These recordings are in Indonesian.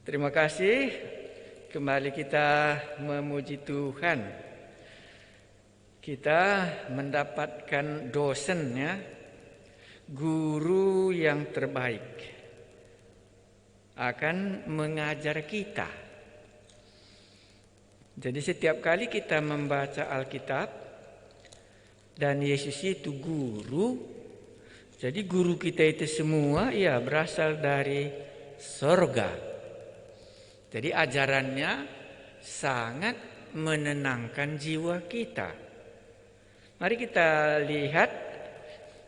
Terima kasih. Kembali kita memuji Tuhan. Kita mendapatkan dosen ya, guru yang terbaik akan mengajar kita. Jadi setiap kali kita membaca Alkitab dan Yesus itu guru, jadi guru kita itu semua ya berasal dari sorga. Jadi ajarannya sangat menenangkan jiwa kita. Mari kita lihat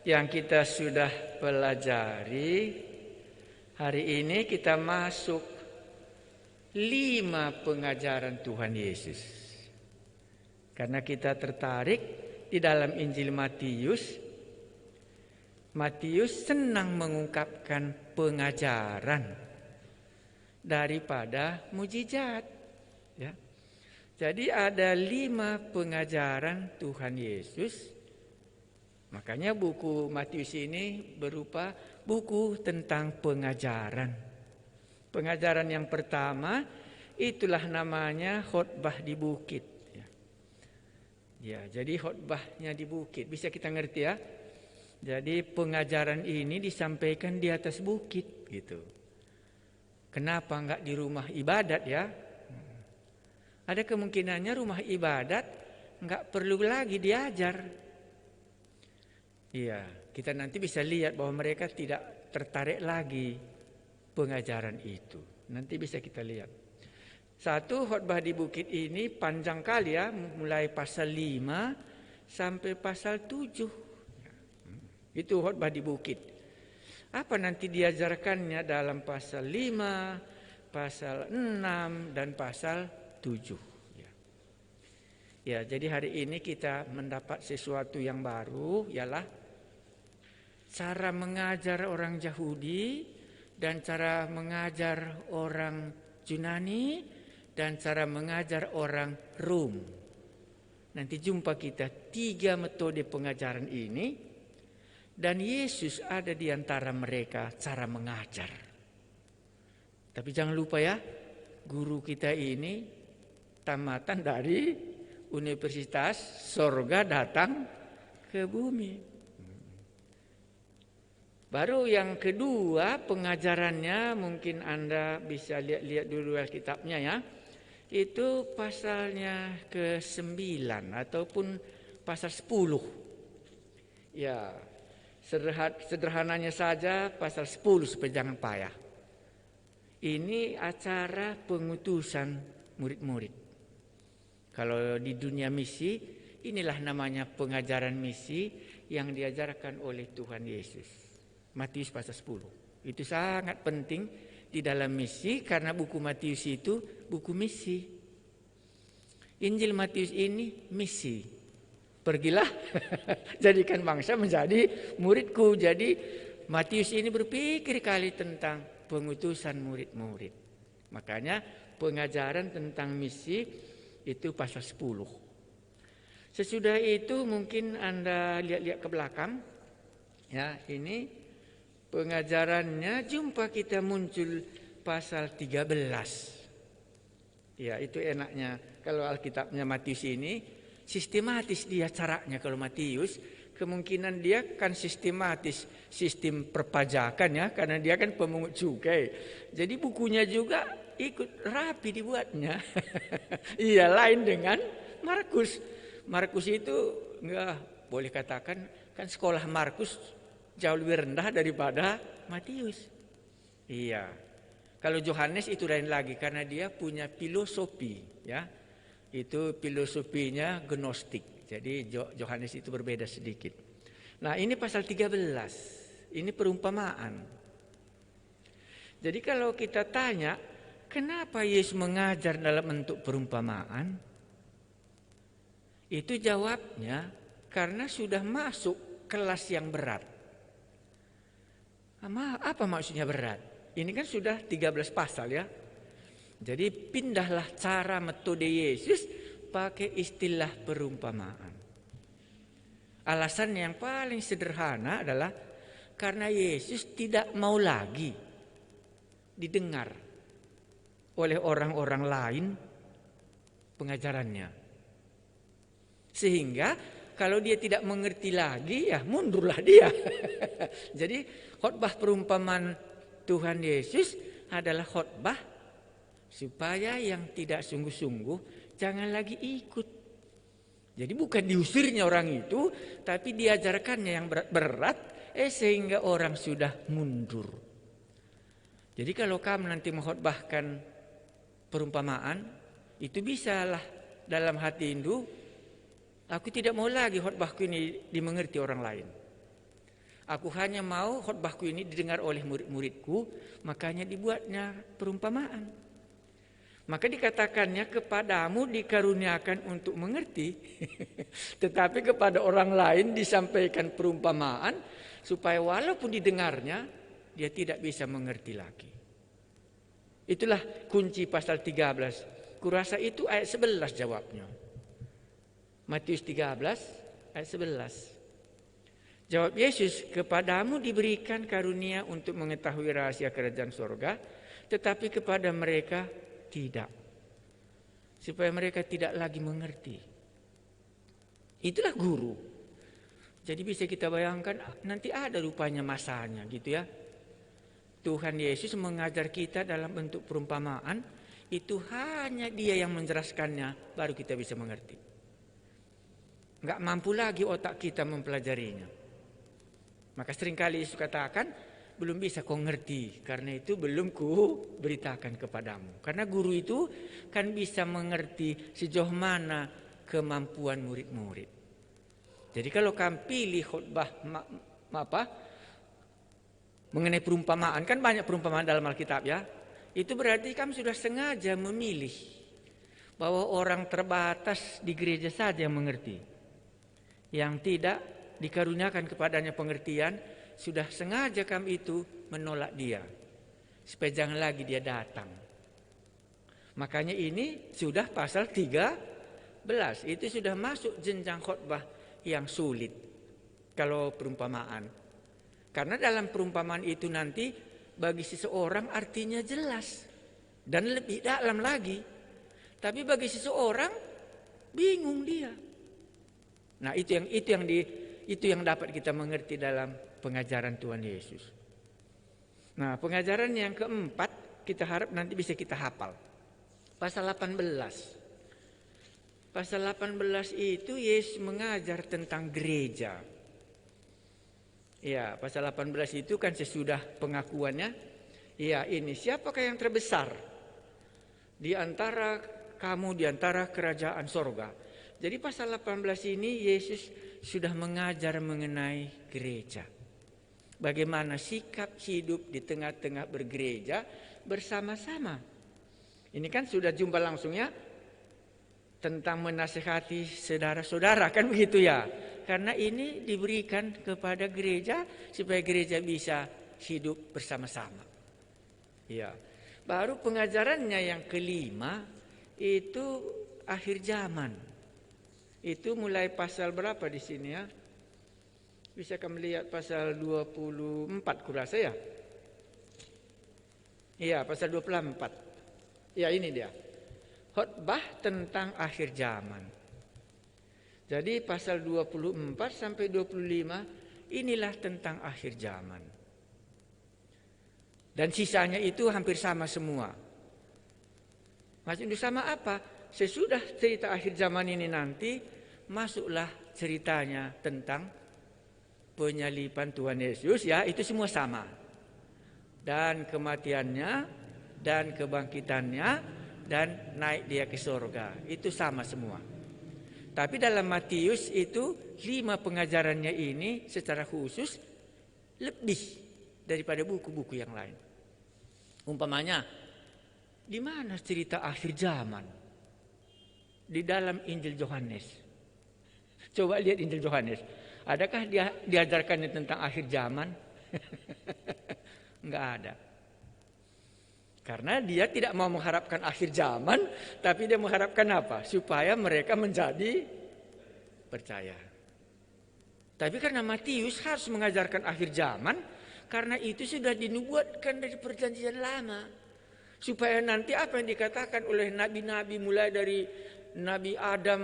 yang kita sudah pelajari. Hari ini kita masuk 5 pengajaran Tuhan Yesus. Karena kita tertarik di dalam Injil Matius. Matius senang mengungkapkan pengajaran daripada mujizat, ya. Jadi ada 5 pengajaran Tuhan Yesus. Makanya buku Matius ini berupa buku tentang pengajaran. Pengajaran yang pertama itulah namanya khotbah di bukit. Ya, jadi khotbahnya di bukit bisa kita ngerti ya. Jadi pengajaran ini disampaikan di atas bukit gitu. Kenapa enggak di rumah ibadat ya? Ada kemungkinannya rumah ibadat enggak perlu lagi diajar. Iya, kita nanti bisa lihat bahwa mereka tidak tertarik lagi pengajaran itu. Nanti bisa kita lihat. Satu, khotbah di bukit ini panjang kali ya, mulai pasal 5 sampai pasal 7. Itu khotbah di bukit. Apa nanti diajarkannya dalam pasal 5, pasal 6, dan pasal 7. Ya, jadi hari ini kita mendapat sesuatu yang baru, ialah cara mengajar orang Yahudi dan cara mengajar orang Yunani dan cara mengajar orang Rom. Nanti jumpa kita 3 metode pengajaran ini. Dan Yesus ada di antara mereka cara mengajar. Tapi jangan lupa ya, guru kita ini tamatan dari Universitas Sorga datang ke bumi. Baru yang kedua pengajarannya mungkin Anda bisa lihat dulu Alkitabnya ya. Itu pasalnya ke-9 ataupun pasal 10. Ya. Sederhananya saja pasal 10 supaya jangan payah. Ini acara pengutusan murid-murid. Kalau di dunia misi, inilah namanya pengajaran misi yang diajarkan oleh Tuhan Yesus. Matius pasal 10. Itu sangat penting di dalam misi karena buku Matius itu buku misi. Injil Matius ini misi. Pergilah, jadikan bangsa menjadi muridku. Jadi Matius ini berpikir kali tentang pengutusan murid-murid. Makanya pengajaran tentang misi itu pasal 10. Sesudah itu mungkin Anda lihat-lihat ke belakang. Ya, ini pengajarannya jumpa kita muncul pasal 13. Ya, itu enaknya kalau Alkitabnya Matius ini. Sistematis dia caranya kalau Matius, kemungkinan dia kan sistematis, sistem perpajakan ya, karena dia kan pemungut cukai. Jadi bukunya juga ikut rapi dibuatnya. Iya, lain dengan Markus. Markus itu enggak boleh katakan kan sekolah Markus jauh lebih rendah daripada Matius. Iya. Kalau Yohanes itu lain lagi karena dia punya filosofi ya. Itu filosofinya gnostik. Jadi Yohanes itu berbeda sedikit. Nah, ini pasal 13. Ini perumpamaan. Jadi kalau kita tanya, kenapa Yesus mengajar dalam bentuk perumpamaan? Itu jawabnya karena sudah masuk kelas yang berat. Apa maksudnya berat? Ini kan sudah 13 pasal ya. Jadi pindahlah cara metode Yesus pakai istilah perumpamaan. Alasan yang paling sederhana adalah karena Yesus tidak mau lagi didengar oleh orang-orang lain pengajarannya. Sehingga kalau dia tidak mengerti lagi, ya mundurlah dia. Jadi khotbah perumpamaan Tuhan Yesus adalah khotbah supaya yang tidak sungguh-sungguh jangan lagi ikut. Jadi bukan diusirnya orang itu, tapi diajarkannya yang berat-berat, sehingga orang sudah mundur. Jadi kalau kamu nanti mengkhotbahkan perumpamaan, itu bisalah dalam hati Hindu, aku tidak mau lagi khotbahku ini dimengerti orang lain. Aku hanya mau khotbahku ini didengar oleh murid-muridku, makanya dibuatnya perumpamaan. Maka dikatakannya kepadamu dikaruniakan untuk mengerti, tetapi kepada orang lain disampaikan perumpamaan supaya walaupun didengarnya dia tidak bisa mengerti lagi. Itulah kunci pasal 13. Kurasa itu ayat 11 jawabnya. Matius 13 ayat 11. Jawab Yesus, kepadamu diberikan karunia untuk mengetahui rahasia kerajaan surga, tetapi kepada mereka tidak. Supaya mereka tidak lagi mengerti. Itulah guru. Jadi bisa kita bayangkan nanti ada rupanya masanya gitu ya. Tuhan Yesus mengajar kita dalam bentuk perumpamaan, itu hanya Dia yang menjelaskannya, baru kita bisa mengerti. Enggak mampu lagi otak kita mempelajarinya. Maka seringkali Yesus katakan, belum bisa kau ngerti, karena itu belum ku beritakan kepadamu. Karena guru itu kan bisa mengerti sejauh mana kemampuan murid-murid. Jadi kalau kamu pilih khotbah mengenai perumpamaan, kan banyak perumpamaan dalam Alkitab ya. Itu berarti kamu sudah sengaja memilih bahwa orang terbatas di gereja saja yang mengerti. Yang tidak dikaruniakan kepadanya pengertian, sudah sengaja kamu itu menolak dia. Supaya jangan lagi dia datang. Makanya ini sudah pasal 13. Itu sudah masuk jenjang khotbah yang sulit. Kalau perumpamaan. Karena dalam perumpamaan itu nanti bagi seseorang artinya jelas. Dan lebih dalam lagi. Tapi bagi seseorang bingung dia. Nah itu yang dapat kita mengerti dalam pengajaran Tuhan Yesus. Nah pengajaran yang keempat kita harap nanti bisa kita hafal. Pasal 18. Pasal 18 itu Yesus mengajar tentang gereja. Ya, pasal 18 itu kan sesudah pengakuannya. Ya, ini siapakah yang terbesar di antara kamu, di antara kerajaan sorga. Jadi pasal 18 ini Yesus sudah mengajar mengenai gereja. Bagaimana sikap hidup di tengah-tengah bergereja bersama-sama. Ini kan sudah jumpa langsung ya. Tentang menasihati saudara-saudara kan begitu ya. Karena ini diberikan kepada gereja supaya gereja bisa hidup bersama-sama. Ya. Baru pengajarannya yang kelima itu akhir zaman. Itu mulai pasal berapa di sini ya? Bisa kamu lihat pasal 24 kurasa ya? Iya, pasal 24. Ya, ini dia. Khotbah tentang akhir zaman. Jadi pasal 24 sampai 25 inilah tentang akhir zaman. Dan sisanya itu hampir sama semua. Maksudnya sama apa? Sesudah cerita akhir zaman ini nanti masuklah ceritanya tentang penyaliban Tuhan Yesus ya, itu semua sama. Dan kematiannya dan kebangkitannya dan naik dia ke surga. Itu sama semua. Tapi dalam Matius itu 5 pengajarannya ini secara khusus lebih daripada buku-buku yang lain. Umpamanya, di mana cerita akhir zaman? Di dalam Injil Yohanes. Coba lihat Injil Yohanes. Adakah dia diajarkannya tentang akhir zaman? Enggak ada. Karena dia tidak mau mengharapkan akhir zaman, tapi dia mengharapkan apa? Supaya mereka menjadi percaya. Tapi karena Matius harus mengajarkan akhir zaman, karena itu sudah dinubuatkan dari perjanjian lama. Supaya nanti apa yang dikatakan oleh nabi-nabi mulai dari Nabi Adam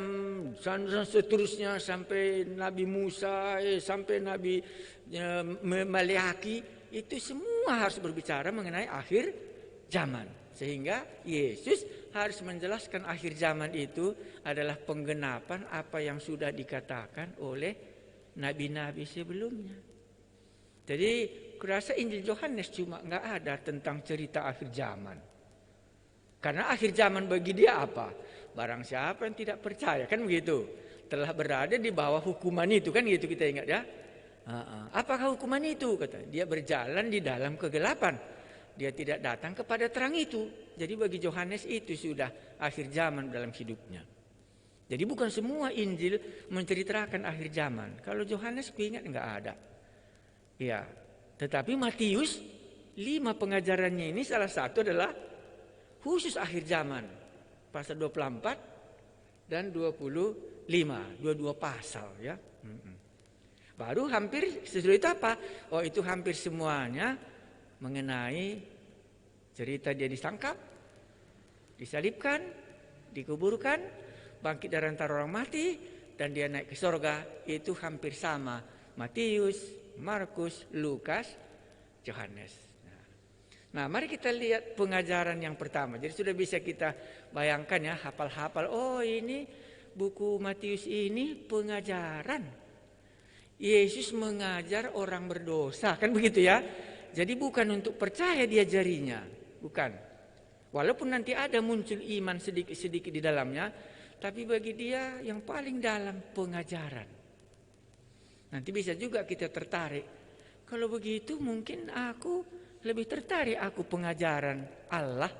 dan seterusnya sampai Nabi Musa, sampai Nabi Maleaki, itu semua harus berbicara mengenai akhir zaman. Sehingga Yesus harus menjelaskan akhir zaman itu adalah penggenapan apa yang sudah dikatakan oleh nabi-nabi sebelumnya. Jadi kurasa Injil Yohanes cuma nggak ada tentang cerita akhir zaman. Karena akhir zaman bagi dia apa? Barang siapa yang tidak percaya, kan begitu, telah berada di bawah hukuman itu, kan gitu kita ingat ya. Apakah hukuman itu? Kata dia berjalan di dalam kegelapan, dia tidak datang kepada terang itu. Jadi bagi Yohanes itu sudah akhir zaman dalam hidupnya. Jadi bukan semua Injil menceritakan akhir zaman. Kalau Yohanes ingat enggak ada. Ya, tetapi Matius 5 pengajarannya ini salah satu adalah khusus akhir zaman. Pasal 24 dan 25, dua pasal ya. Baru hampir sesudah itu apa? Oh, itu hampir semuanya mengenai cerita dia disangkap, disalibkan, dikuburkan, bangkit dari antara orang mati, dan dia naik ke sorga. Itu hampir sama Matius, Markus, Lukas, Yohanes. Nah, mari kita lihat pengajaran yang pertama. Jadi sudah bisa kita bayangkan ya, hafal-hafal. Oh, ini buku Matius ini pengajaran. Yesus mengajar orang berdosa, kan begitu ya. Jadi bukan untuk percaya diajarinya, bukan. Walaupun nanti ada muncul iman sedikit-sedikit di dalamnya, tapi bagi dia yang paling dalam pengajaran. Nanti bisa juga kita tertarik. Kalau begitu mungkin aku lebih tertarik pengajaran Allah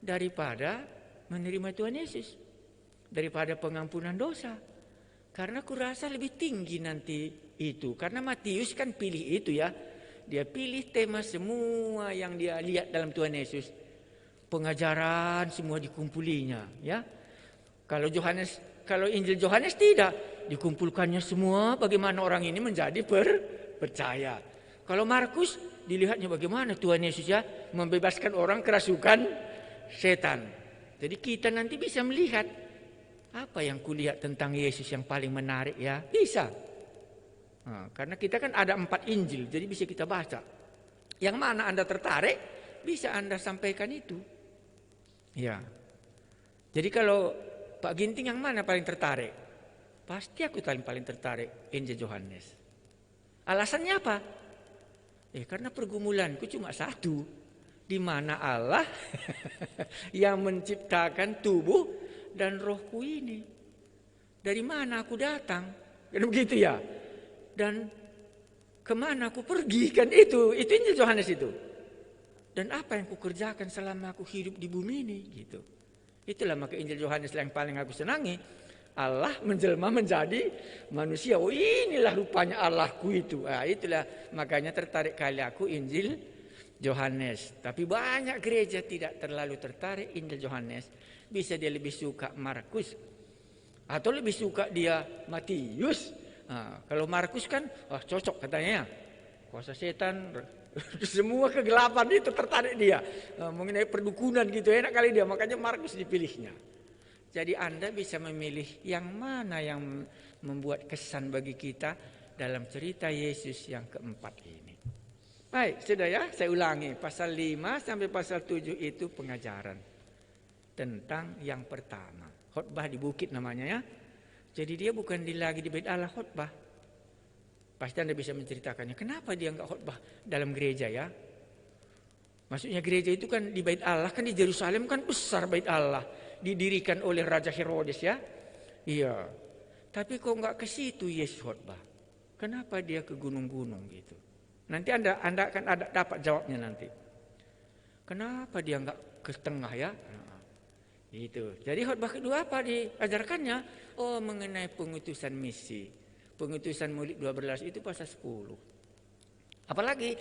daripada menerima Tuhan Yesus, daripada pengampunan dosa. Karena kurasa lebih tinggi nanti itu. Karena Matius kan pilih itu ya. Dia pilih tema semua yang dia lihat dalam Tuhan Yesus. Pengajaran semua dikumpulinya ya. Kalau Injil Yohanes tidak, dikumpulkannya semua bagaimana orang ini menjadi percaya. Kalau Markus dilihatnya bagaimana Tuhan Yesus ya membebaskan orang kerasukan setan. Jadi kita nanti bisa melihat apa yang kulihat tentang Yesus yang paling menarik ya. Bisa. Karena kita kan ada 4 Injil, jadi bisa kita baca. Yang mana Anda tertarik, bisa Anda sampaikan itu. Ya. Jadi kalau Pak Ginting yang mana paling tertarik? Pasti aku paling tertarik Injil Yohanes. Alasannya apa? Karena pergumulanku cuma satu, di mana Allah yang menciptakan tubuh dan rohku ini. Dari mana aku datang? Kan begitu ya. Dan kemana aku pergi, kan itu Injil Yohanes itu. Dan apa yang kukerjakan selama aku hidup di bumi ini, gitu. Itulah maka Injil Yohanes yang paling aku senangi. Allah menjelma menjadi manusia. Oh, inilah rupanya Allahku itu. Itulah makanya tertarik kali aku Injil Yohanes. Tapi banyak gereja tidak terlalu tertarik Injil Yohanes. Bisa dia lebih suka Markus atau lebih suka dia Matius. Kalau Markus kan cocok katanya. Kuasa setan, semua kegelapan itu tertarik dia. Mengenai perdukunan gitu enak kali dia, makanya Markus dipilihnya. Jadi Anda bisa memilih yang mana yang membuat kesan bagi kita dalam cerita Yesus yang keempat ini. Baik, sudah ya, saya ulangi. Pasal 5 sampai pasal 7 itu pengajaran tentang yang pertama. Khotbah di bukit namanya ya. Jadi dia bukan lagi di bait Allah khotbah. Pasti Anda bisa menceritakannya. Kenapa dia enggak khotbah dalam gereja ya? Maksudnya gereja itu kan di bait Allah, kan di Yerusalem kan besar bait Allah. Didirikan oleh Raja Herodes ya. Iya. Tapi kok enggak ke situ Yesus khotbah? Kenapa dia ke gunung-gunung gitu? Nanti Anda akan dapat jawabnya nanti. Kenapa dia enggak ke tengah ya? Itu. Jadi khotbah kedua apa diajarkannya? Oh, mengenai pengutusan misi. Pengutusan Maulid 12 itu pasal 10. Apalagi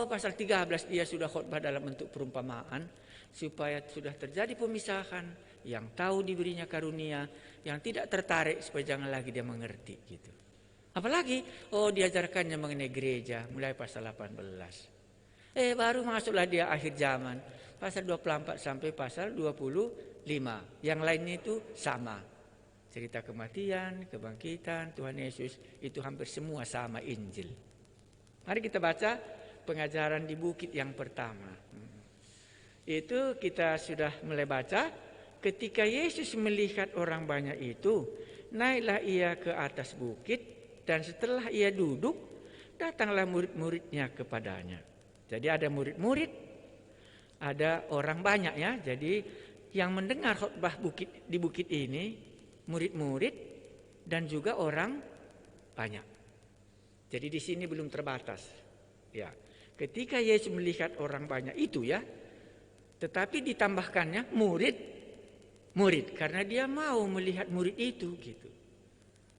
pasal 13 dia sudah khotbah dalam bentuk perumpamaan supaya sudah terjadi pemisahan, yang tahu diberinya karunia, yang tidak tertarik supaya jangan lagi dia mengerti gitu. Apalagi diajarkannya mengenai gereja mulai pasal 18. Baru masuklah dia akhir zaman. Pasal 24 sampai pasal 25. Yang lainnya itu sama. Cerita kematian, kebangkitan, Tuhan Yesus, itu hampir semua sama Injil. Mari kita baca pengajaran di bukit yang pertama. Itu kita sudah mulai baca. Ketika Yesus melihat orang banyak itu, naiklah ia ke atas bukit, dan setelah ia duduk, datanglah murid-muridnya kepadanya. Jadi ada murid-murid, ada orang banyak ya. Jadi yang mendengar khotbah di bukit ini murid-murid dan juga orang banyak. Jadi di sini belum terbatas. Ya, ketika Yesus melihat orang banyak itu ya, tetapi ditambahkannya murid karena dia mau melihat murid itu gitu.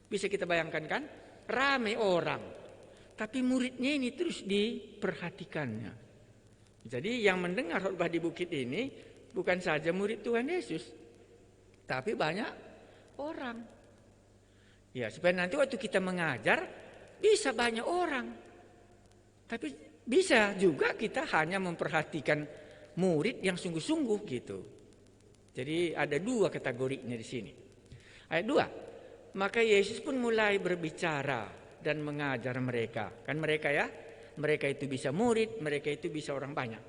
Bisa kita bayangkan kan? Ramai orang, tapi muridnya ini terus diperhatikannya. Jadi yang mendengar khotbah di bukit ini bukan saja murid Tuhan Yesus, tapi banyak orang. Ya, supaya nanti waktu kita mengajar bisa banyak orang. Tapi bisa juga kita hanya memperhatikan murid yang sungguh-sungguh gitu. Jadi ada dua kategorinya di sini. Ayat 2. Maka Yesus pun mulai berbicara dan mengajar mereka. Kan mereka ya, mereka itu bisa murid, mereka itu bisa orang banyak.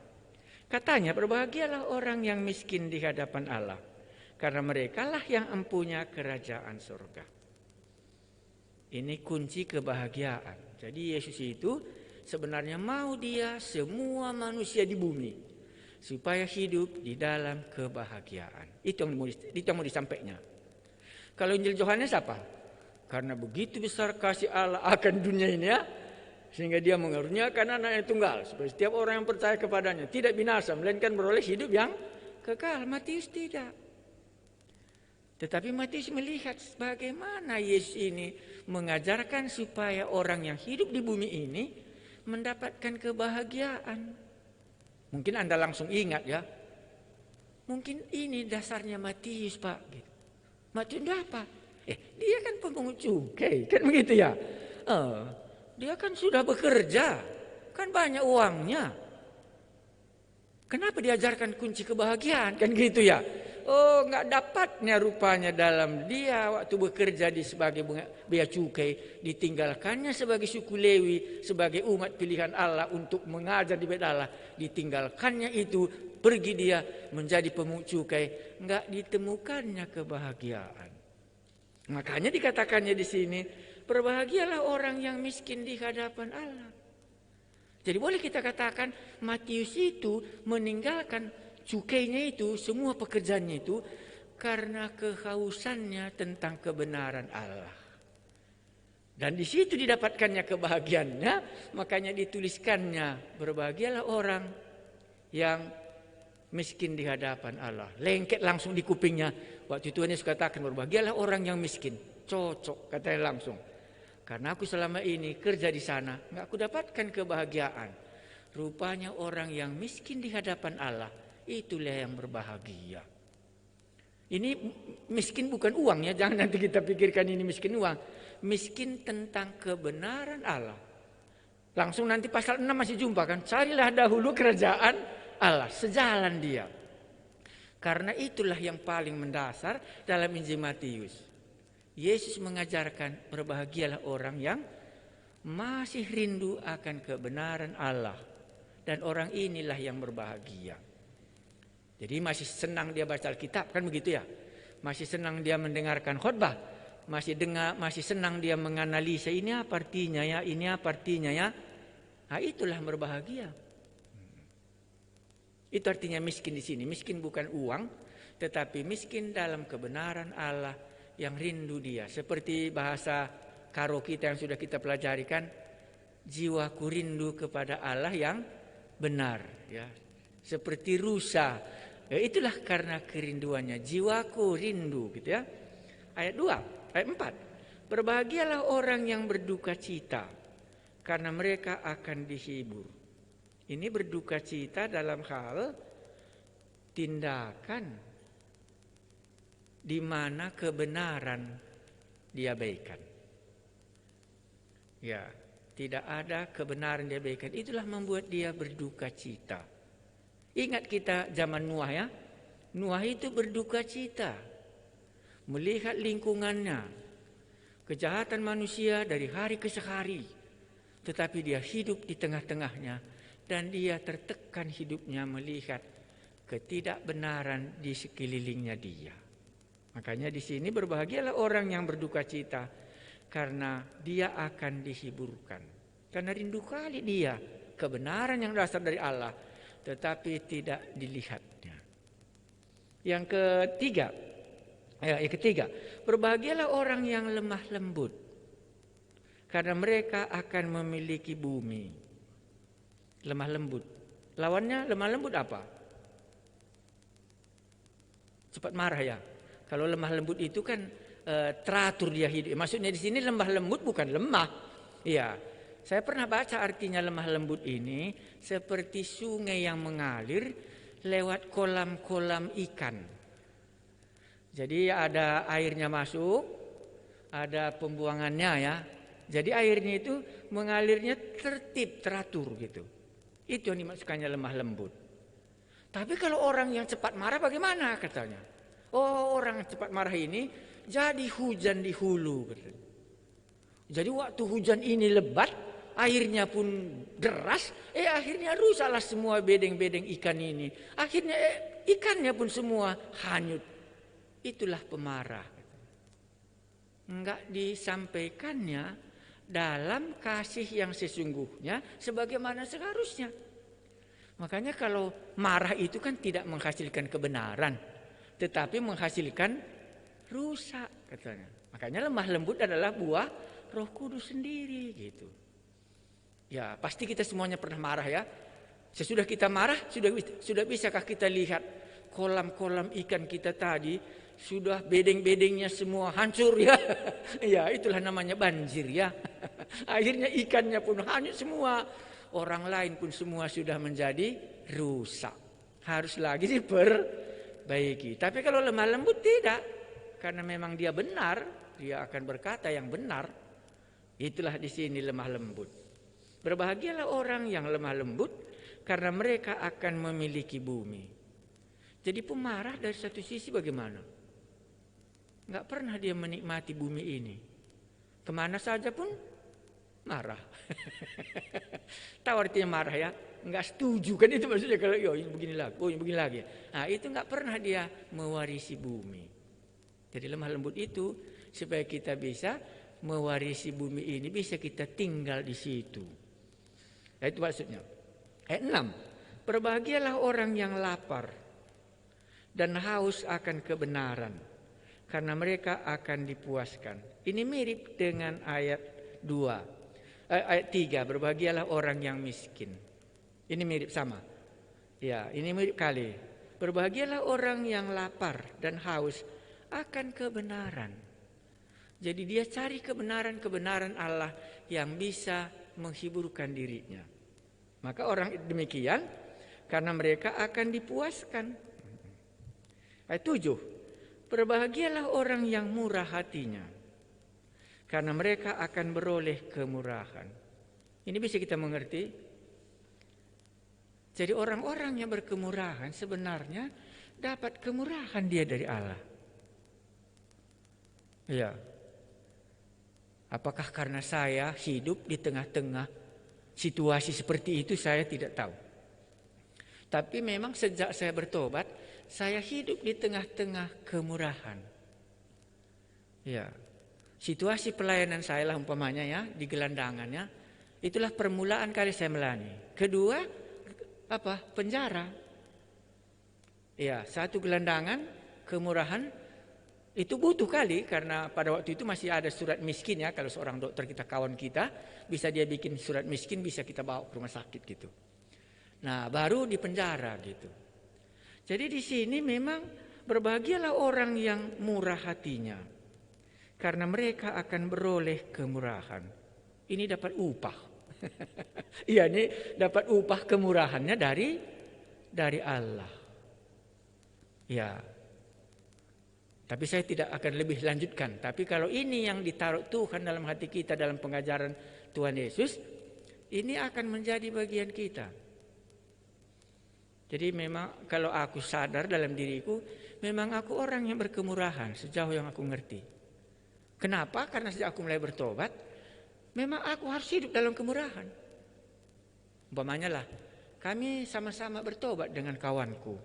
Katanya, berbahagialah orang yang miskin di hadapan Allah, karena merekalah yang empunya kerajaan surga. Ini kunci kebahagiaan. Jadi Yesus itu sebenarnya mau dia semua manusia di bumi supaya hidup di dalam kebahagiaan. Itu yang mau disampaikan. Kalau Injil Yohanes apa? Karena begitu besar kasih Allah akan dunia ini ya, sehingga dia mengaruniakan anaknya tunggal supaya setiap orang yang percaya kepadanya tidak binasa melainkan beroleh hidup yang kekal. Matius tidak. Tetapi Matius melihat bagaimana Yesus ini mengajarkan supaya orang yang hidup di bumi ini mendapatkan kebahagiaan. Mungkin Anda langsung ingat ya. Mungkin ini dasarnya Matius, Pak. Gitu. Matius apa? Dia kan pemungut cukai, kan begitu ya? Dia kan sudah bekerja, kan banyak uangnya. Kenapa diajarkan kunci kebahagiaan? Kan gitu ya. Oh, nggak dapatnya rupanya dalam dia waktu bekerja sebagai bea cukai, ditinggalkannya sebagai suku Lewi, sebagai umat pilihan Allah untuk mengajar di bait Allah, ditinggalkannya itu, pergi dia menjadi pemungut cukai, nggak ditemukannya kebahagiaan. Makanya dikatakannya di sini, berbahagialah orang yang miskin di hadapan Allah. Jadi boleh kita katakan Matius itu meninggalkan cukainya itu, semua pekerjaannya itu karena kehausannya tentang kebenaran Allah. Dan di situ didapatkannya kebahagiaannya, makanya dituliskannya berbahagialah orang yang miskin di hadapan Allah. Lengket langsung di kupingnya. Waktu Tuhan Yesus katakan berbahagialah orang yang miskin. Cocok katanya langsung. Karena aku selama ini kerja di sana, nggak aku dapatkan kebahagiaan. Rupanya orang yang miskin di hadapan Allah, itulah yang berbahagia. Ini miskin bukan uang ya, jangan nanti kita pikirkan ini miskin uang. Miskin tentang kebenaran Allah. Langsung nanti pasal 6 masih jumpa kan, carilah dahulu kerajaan Allah, sejalan dia. Karena itulah yang paling mendasar dalam Injil Matius. Yesus mengajarkan berbahagialah orang yang masih rindu akan kebenaran Allah. Dan orang inilah yang berbahagia. Jadi masih senang dia baca Alkitab, kan begitu ya? Masih senang dia mendengarkan khotbah. Masih senang dia menganalisa ini apa artinya ya, ini apa artinya ya. Nah, itulah berbahagia. Itu artinya miskin di sini. Miskin bukan uang, tetapi miskin dalam kebenaran Allah yang rindu dia. Seperti bahasa karo kita yang sudah kita pelajari kan, jiwaku rindu kepada Allah yang benar. Ya, seperti rusa. Ya, itulah karena kerinduannya. Jiwaku rindu, gitu ya. Ayat 2, ayat 4. Berbahagialah orang yang berduka cita, karena mereka akan dihibur. Ini berduka cita dalam hal tindakan di mana kebenaran diabaikan. Ya, tidak ada kebenaran diabaikan. Itulah membuat dia berduka cita. Ingat kita zaman Nuh ya. Nuh itu berduka cita melihat lingkungannya, kejahatan manusia dari hari ke hari. Tetapi dia hidup di tengah-tengahnya dan dia tertekan hidupnya melihat ketidakbenaran di sekelilingnya dia. Makanya di sini berbahagialah orang yang berduka cita karena dia akan dihiburkan. Karena rindu kali dia kebenaran yang dasar dari Allah tetapi tidak dilihatnya. Yang ketiga, berbahagialah orang yang lemah lembut karena mereka akan memiliki bumi. Lemah lembut. Lawannya lemah lembut apa? Cepat marah ya. Kalau lemah lembut itu kan teratur dia hidup. Maksudnya di sini lemah lembut bukan lemah. Iya. Saya pernah baca artinya lemah lembut ini seperti sungai yang mengalir lewat kolam-kolam ikan. Jadi ada airnya masuk, ada pembuangannya ya. Jadi airnya itu mengalirnya tertib, teratur gitu. Itu yang dimaksudkannya lemah lembut. Tapi kalau orang yang cepat marah bagaimana katanya? Oh, orang cepat marah ini jadi hujan di hulu katanya. Jadi waktu hujan ini lebat, airnya pun deras, akhirnya rusaklah semua bedeng-bedeng ikan ini. Akhirnya ikannya pun semua hanyut. Itulah pemarah. Enggak disampaikannya dalam kasih yang sesungguhnya sebagaimana seharusnya. Makanya kalau marah itu kan tidak menghasilkan kebenaran, tetapi menghasilkan rusak katanya. Makanya lemah lembut adalah buah Roh Kudus sendiri gitu. Ya, pasti kita semuanya pernah marah ya. Sesudah kita marah, sudah bisakah kita lihat kolam-kolam ikan kita tadi sudah bedeng-bedengnya semua hancur ya. Ya, itulah namanya banjir ya. Akhirnya ikannya pun hanyut semua. Orang lain pun semua sudah menjadi rusak. Harus lagi diperbaiki. Tapi kalau lemah lembut tidak. Karena memang dia benar, dia akan berkata yang benar. Itulah di sini lemah lembut. Berbahagialah orang yang lemah lembut karena mereka akan memiliki bumi. Jadi pemarah dari satu sisi bagaimana? Enggak pernah dia menikmati bumi ini. Kemana saja pun marah. Tahu artinya marah ya? Enggak setuju kan itu maksudnya kalau ini begini lagi, ini begini lagi. Nah itu enggak pernah dia mewarisi bumi. Jadi lemah lembut itu supaya kita bisa mewarisi bumi ini, bisa kita tinggal di situ. Nah, itu maksudnya. Ayat 6. Berbahagialah orang yang lapar dan haus akan kebenaran, karena mereka akan dipuaskan. Ini mirip dengan ayat 2. Ayat 3, berbahagialah orang yang miskin. Ini mirip sama. Ya, ini mirip kali. Berbahagialah orang yang lapar dan haus akan kebenaran. Jadi dia cari kebenaran Allah yang bisa menghiburkan dirinya. Maka orang demikian karena mereka akan dipuaskan. Ayat 7. Berbahagialah orang yang murah hatinya, karena mereka akan beroleh kemurahan. Ini bisa kita mengerti. Jadi orang-orang yang berkemurahan sebenarnya dapat kemurahan dia dari Allah. Ya. Apakah karena saya hidup di tengah-tengah situasi seperti itu, saya tidak tahu. Tapi memang sejak saya bertobat, saya hidup di tengah-tengah kemurahan. Ya. Situasi pelayanan saya lah umpamanya ya, di gelandangannya, itulah permulaan kali saya melayani. Kedua, penjara. Ya, satu gelandangan, kemurahan, itu butuh kali karena pada waktu itu masih ada surat miskin ya. Kalau seorang dokter kita, kawan kita, bisa dia bikin surat miskin, bisa kita bawa ke rumah sakit gitu. Nah, baru di penjara gitu. Jadi di sini memang berbahagialah orang yang murah hatinya, karena mereka akan beroleh kemurahan. Ini dapat upah. Iya, ini dapat upah kemurahannya dari Allah. Ya. Tapi saya tidak akan lebih lanjutkan. Tapi kalau ini yang ditaruh Tuhan dalam hati kita dalam pengajaran Tuhan Yesus, ini akan menjadi bagian kita. Jadi memang kalau aku sadar dalam diriku, memang aku orang yang berkemurahan sejauh yang aku ngerti. Kenapa? Karena sejak aku mulai bertobat, memang aku harus hidup dalam kemurahan. Umpamanya lah, kami sama-sama bertobat dengan kawanku.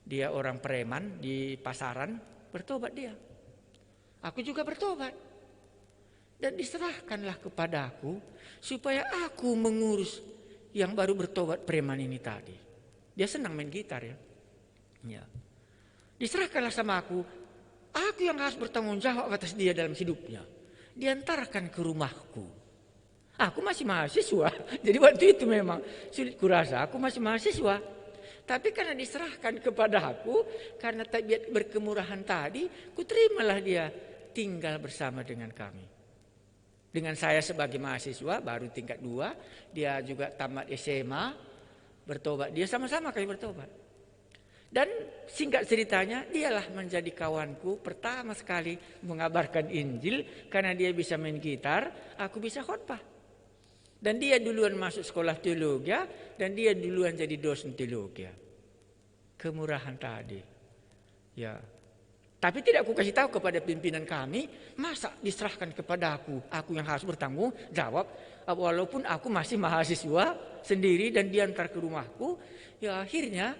Dia orang preman di pasaran, bertobat dia. Aku juga bertobat. Dan diserahkanlah kepadaku supaya aku mengurus yang baru bertobat preman ini tadi. Dia senang main gitar ya. Ya. Diserahkanlah sama aku yang harus bertanggung jawab atas dia dalam hidupnya. Diantarkan ke rumahku. Aku masih mahasiswa. Jadi waktu itu memang sulit kurasa. Aku masih mahasiswa. Tapi karena diserahkan kepada aku, karena tabiat berkemurahan tadi, kuterimalah dia tinggal bersama dengan kami. Dengan saya sebagai mahasiswa, baru tingkat 2, dia juga tamat SMA, bertobat. Dia sama-sama kami bertobat. Dan singkat ceritanya, dialah menjadi kawanku pertama sekali mengabarkan Injil, karena dia bisa main gitar, aku bisa khotbah. Dan dia duluan masuk sekolah teologi, dan dia duluan jadi dosen teologi. Kemurahan tadi. Ya. Tapi tidak aku kasih tahu kepada pimpinan kami, masa diserahkan kepada aku yang harus bertanggung jawab, walaupun aku masih mahasiswa sendiri dan diantar ke rumahku. Ya akhirnya,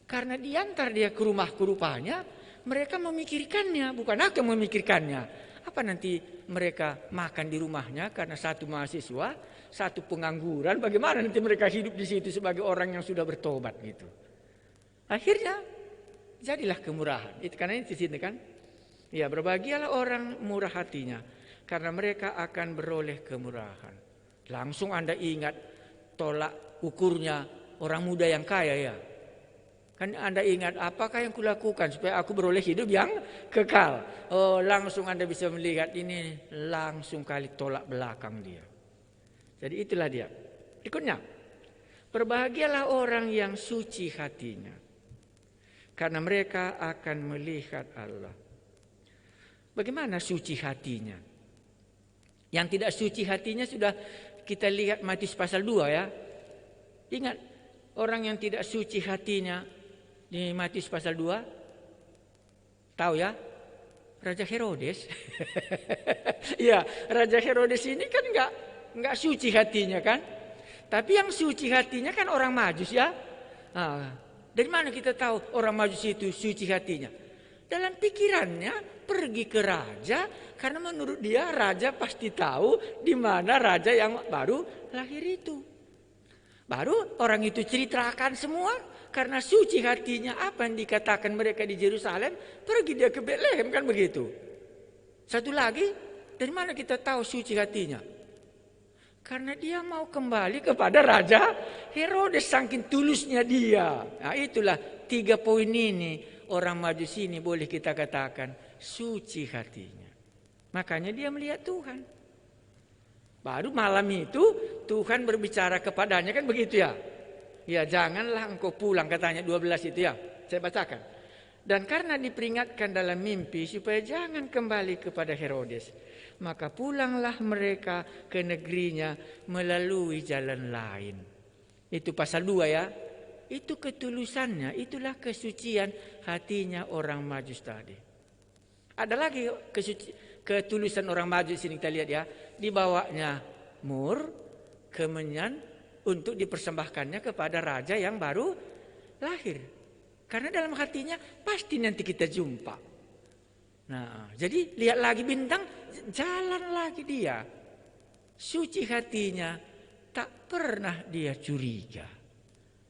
karena diantar dia ke rumahku rupanya, mereka memikirkannya, bukan aku yang memikirkannya. Apa nanti mereka makan di rumahnya karena satu mahasiswa, satu pengangguran, bagaimana nanti mereka hidup di situ sebagai orang yang sudah bertobat gitu. Akhirnya jadilah kemurahan. Itu karena ini di sini kan. Ya, berbahagialah orang murah hatinya karena mereka akan beroleh kemurahan. Langsung Anda ingat tolak ukurnya orang muda yang kaya ya. Kan Anda ingat apakah yang kulakukan supaya aku beroleh hidup yang kekal. Oh, langsung Anda bisa melihat ini langsung kali tolak belakang dia. Jadi itulah dia. Ikutnya. Berbahagialah orang yang suci hatinya. Karena mereka akan melihat Allah. Bagaimana suci hatinya? Yang tidak suci hatinya sudah kita lihat Matius pasal 2 ya. Ingat orang yang tidak suci hatinya di Matius pasal 2. Tahu ya? Raja Herodes. Ya, Raja Herodes ini kan enggak suci hatinya kan? Tapi yang suci hatinya kan orang Majus ya. Dari mana kita tahu orang Majus itu suci hatinya? Dalam pikirannya pergi ke raja, karena menurut dia raja pasti tahu di mana raja yang baru lahir itu. Baru orang itu ceritakan semua, karena suci hatinya apa yang dikatakan mereka di Yerusalem, pergi dia ke Betlehem kan begitu. Satu lagi, dari mana kita tahu suci hatinya? Karena dia mau kembali kepada Raja Herodes, saking tulusnya dia. Nah itulah 3 poin ini. Orang Majus ini boleh kita katakan suci hatinya. Makanya dia melihat Tuhan. Baru malam itu Tuhan berbicara kepadanya kan begitu ya. Ya janganlah engkau pulang katanya 12 itu ya. Saya bacakan. Dan karena diperingatkan dalam mimpi supaya jangan kembali kepada Herodes, maka pulanglah mereka ke negerinya melalui jalan lain. Itu pasal 2 ya. Itu ketulusannya, itulah kesucian hatinya orang Majus tadi. Ada lagi ketulusan orang Majus ini kita lihat ya. Dibawanya mur, kemenyan untuk dipersembahkannya kepada raja yang baru lahir. Karena dalam hatinya pasti nanti kita jumpa. Nah, jadi lihat lagi bintang, jalan lagi dia. Suci hatinya, tak pernah dia curiga.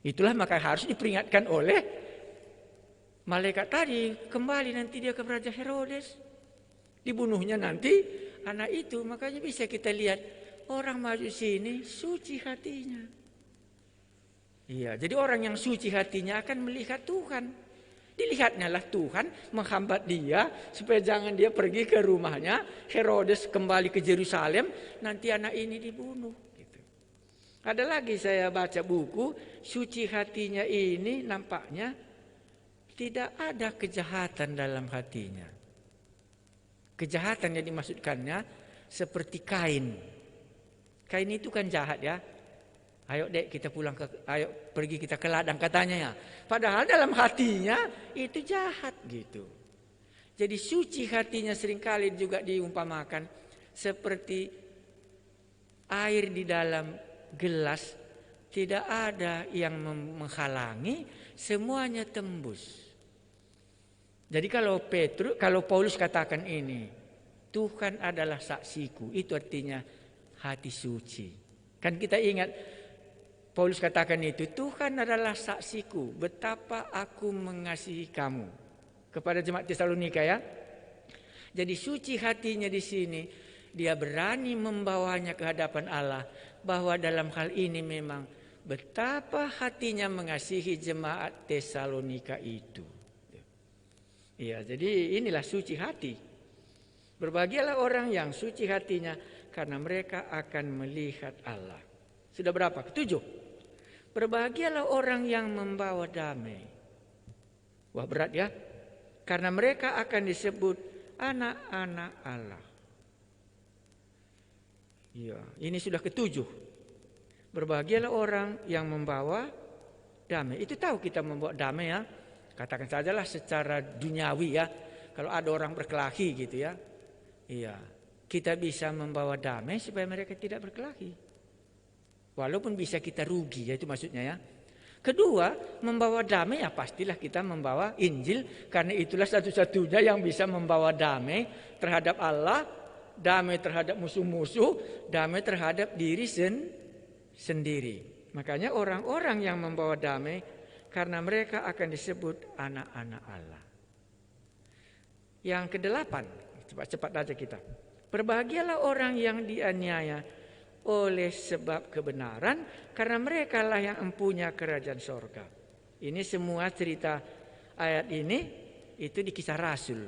Itulah maka harus diperingatkan oleh malaikat tadi. Kembali nanti dia ke Raja Herodes. Dibunuhnya nanti anak itu. Makanya bisa kita lihat orang Majus ini suci hatinya. Iya, jadi orang yang suci hatinya akan melihat Tuhan. Dilihatnya lah Tuhan menghambat dia supaya jangan dia pergi ke rumahnya. Herodes kembali ke Yerusalem, nanti anak ini dibunuh. Gitu. Ada lagi saya baca buku, suci hatinya ini nampaknya tidak ada kejahatan dalam hatinya. Kejahatan yang dimaksudkannya seperti Kain. Kain itu kan jahat ya. Ayo dek kita pulang ayo pergi kita ke ladang katanya ya. Padahal dalam hatinya itu jahat gitu. Jadi suci hatinya seringkali juga diumpamakan seperti air di dalam gelas, tidak ada yang menghalangi, semuanya tembus. Jadi kalau Paulus katakan ini, Tuhan adalah saksiku, itu artinya hati suci. Kan kita ingat Paulus katakan itu, Tuhan adalah saksiku betapa aku mengasihi kamu. Kepada jemaat Tesalonika ya. Jadi suci hatinya di sini, dia berani membawanya ke hadapan Allah, bahwa dalam hal ini memang betapa hatinya mengasihi jemaat Tesalonika itu. Iya, jadi inilah suci hati. Berbahagialah orang yang suci hatinya, karena mereka akan melihat Allah. Sudah berapa? Ketujuh. Berbahagialah orang yang membawa damai. Wah, berat ya. Karena mereka akan disebut anak-anak Allah. Ya, ini sudah ketujuh. Berbahagialah orang yang membawa damai. Itu tahu kita membawa damai ya. Katakan sajalah secara duniawi ya. Kalau ada orang berkelahi gitu ya. Iya, kita bisa membawa damai supaya mereka tidak berkelahi. Walaupun bisa kita rugi, ya itu maksudnya ya. Kedua, membawa damai ya pastilah kita membawa Injil, karena itulah satu-satunya yang bisa membawa damai terhadap Allah, damai terhadap musuh-musuh, damai terhadap diri sendiri. Makanya orang-orang yang membawa damai, karena mereka akan disebut anak-anak Allah. Yang kedelapan, cepat-cepat aja kita. Berbahagialah orang yang dianiaya oleh sebab kebenaran, karena mereka lah yang empunya kerajaan sorga. Ini semua cerita ayat ini itu di Kisah Rasul.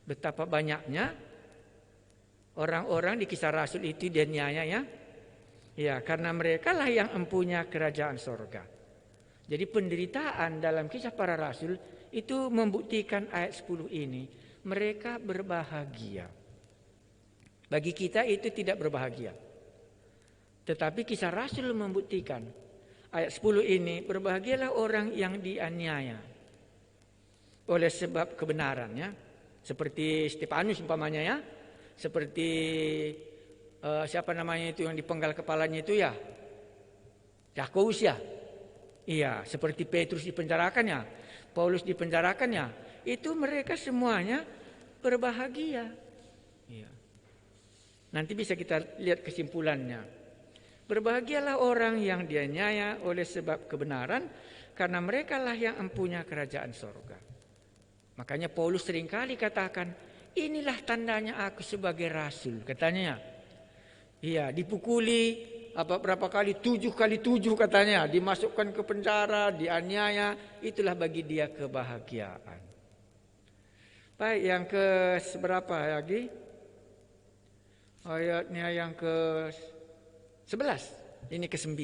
Betapa banyaknya orang-orang di Kisah Rasul itu dianiaya ya. Ya, karena mereka lah yang empunya kerajaan sorga. Jadi penderitaan dalam Kisah Para Rasul itu membuktikan ayat 10 ini. Mereka berbahagia. Bagi kita itu tidak berbahagia. Tetapi Kisah Rasul membuktikan ayat 10 ini, berbahagialah orang yang dianiaya oleh sebab kebenarannya, seperti Stefanus umpamanya ya, seperti siapa namanya itu yang dipenggal kepalanya itu ya, Yakobus ya, iya, seperti Petrus dipenjarakannya, Paulus dipenjarakannya, itu mereka semuanya berbahagia. Iya. Nanti bisa kita lihat kesimpulannya. Berbahagialah orang yang dianiaya oleh sebab kebenaran, karena mereka lah yang empunya kerajaan sorga. Makanya Paulus seringkali katakan, inilah tandanya aku sebagai rasul. Katanya, iya, dipukuli berapa kali, 7 kali 7 katanya, dimasukkan ke penjara, dianiaya, itulah bagi dia kebahagiaan. Baik, yang ke seberapa lagi? Ayatnya yang ke 11, ini ke-9.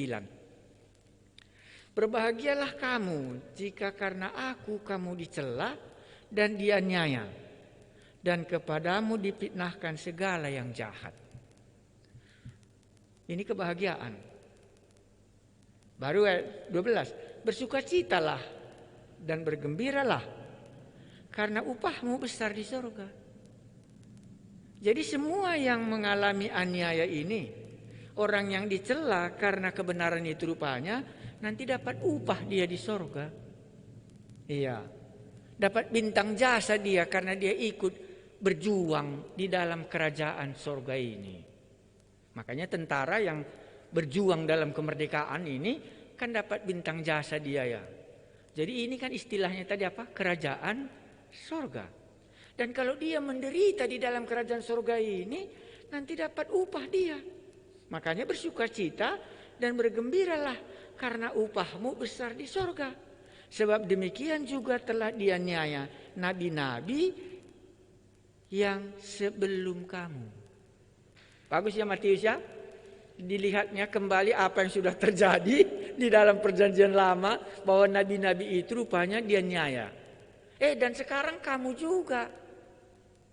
Berbahagialah kamu jika karena aku kamu dicela dan dianiaya, dan kepadamu difitnahkan segala yang jahat. Ini kebahagiaan. Baru ayat 12. Bersukacitalah dan bergembiralah, karena upahmu besar di surga. Jadi semua yang mengalami aniaya ini, orang yang dicela karena kebenaran itu rupanya nanti dapat upah dia di sorga. Iya. Dapat bintang jasa dia karena dia ikut berjuang di dalam kerajaan sorga ini. Makanya tentara yang berjuang dalam kemerdekaan ini kan dapat bintang jasa dia ya. Jadi ini kan istilahnya tadi apa? Kerajaan sorga. Dan kalau dia menderita di dalam kerajaan sorga ini, nanti dapat upah dia. Makanya bersukacita dan bergembiralah, karena upahmu besar di sorga. Sebab demikian juga telah dianiaya nabi-nabi yang sebelum kamu. Bagus ya Matius ya. Dilihatnya kembali apa yang sudah terjadi di dalam perjanjian lama, bahwa nabi-nabi itu rupanya dianiaya. Dan sekarang kamu juga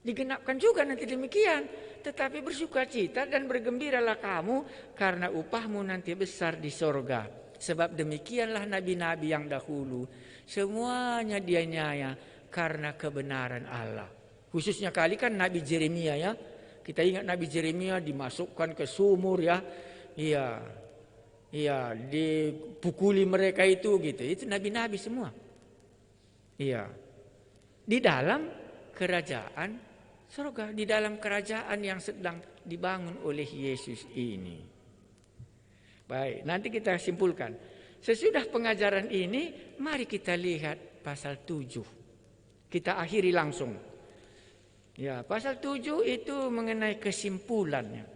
digenapkan juga nanti demikian. tetapi bersukacita dan bergembiralah kamu karena upahmu nanti besar di sorga. Sebab demikianlah nabi-nabi yang dahulu, semuanya dianiaya karena kebenaran Allah. Khususnya kali kan Nabi Jeremia ya. Kita ingat Nabi Jeremia dimasukkan ke sumur ya. Iya, dipukuli mereka itu gitu. Itu nabi-nabi semua. Iya. Di dalam kerajaan surga, di dalam kerajaan yang sedang dibangun oleh Yesus ini. Baik, nanti kita simpulkan. Sesudah pengajaran ini, mari kita lihat pasal 7. Kita akhiri langsung. Ya, pasal 7 itu mengenai kesimpulannya.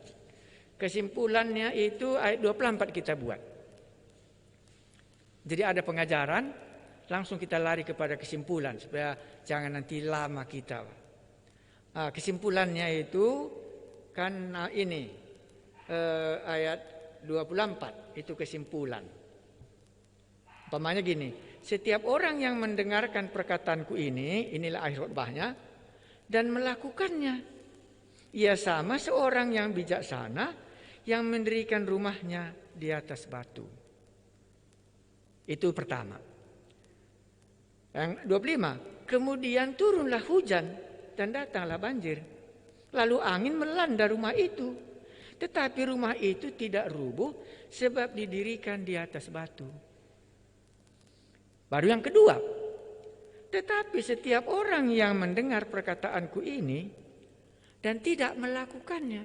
Kesimpulannya itu ayat 24 kita buat. Jadi ada pengajaran, langsung kita lari kepada kesimpulan supaya jangan nanti lama kita. Kesimpulannya itu kan ini ayat 24 itu kesimpulan. Umpamanya gini, setiap orang yang mendengarkan perkataanku ini, inilah akhir khotbahnya, dan melakukannya, ia sama seorang yang bijaksana yang mendirikan rumahnya di atas batu. Itu pertama. Yang 25, kemudian turunlah hujan dan datanglah banjir. Lalu angin melanda rumah itu. Tetapi rumah itu tidak rubuh sebab didirikan di atas batu. Baru yang kedua. Tetapi setiap orang yang mendengar perkataanku ini dan tidak melakukannya,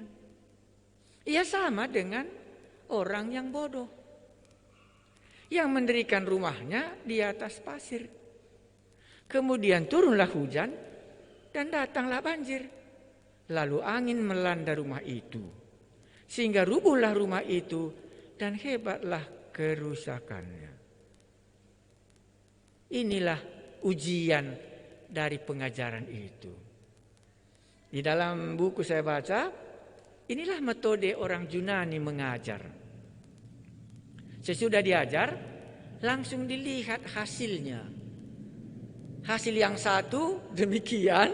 ia sama dengan orang yang bodoh yang mendirikan rumahnya di atas pasir. Kemudian turunlah hujan dan datanglah banjir. Lalu angin melanda rumah itu. Sehingga rubuhlah rumah itu dan hebatlah kerusakannya. Inilah ujian dari pengajaran itu. Di dalam buku saya baca, inilah metode orang Yunani mengajar. Sesudah diajar, langsung dilihat hasilnya. Hasil yang satu demikian,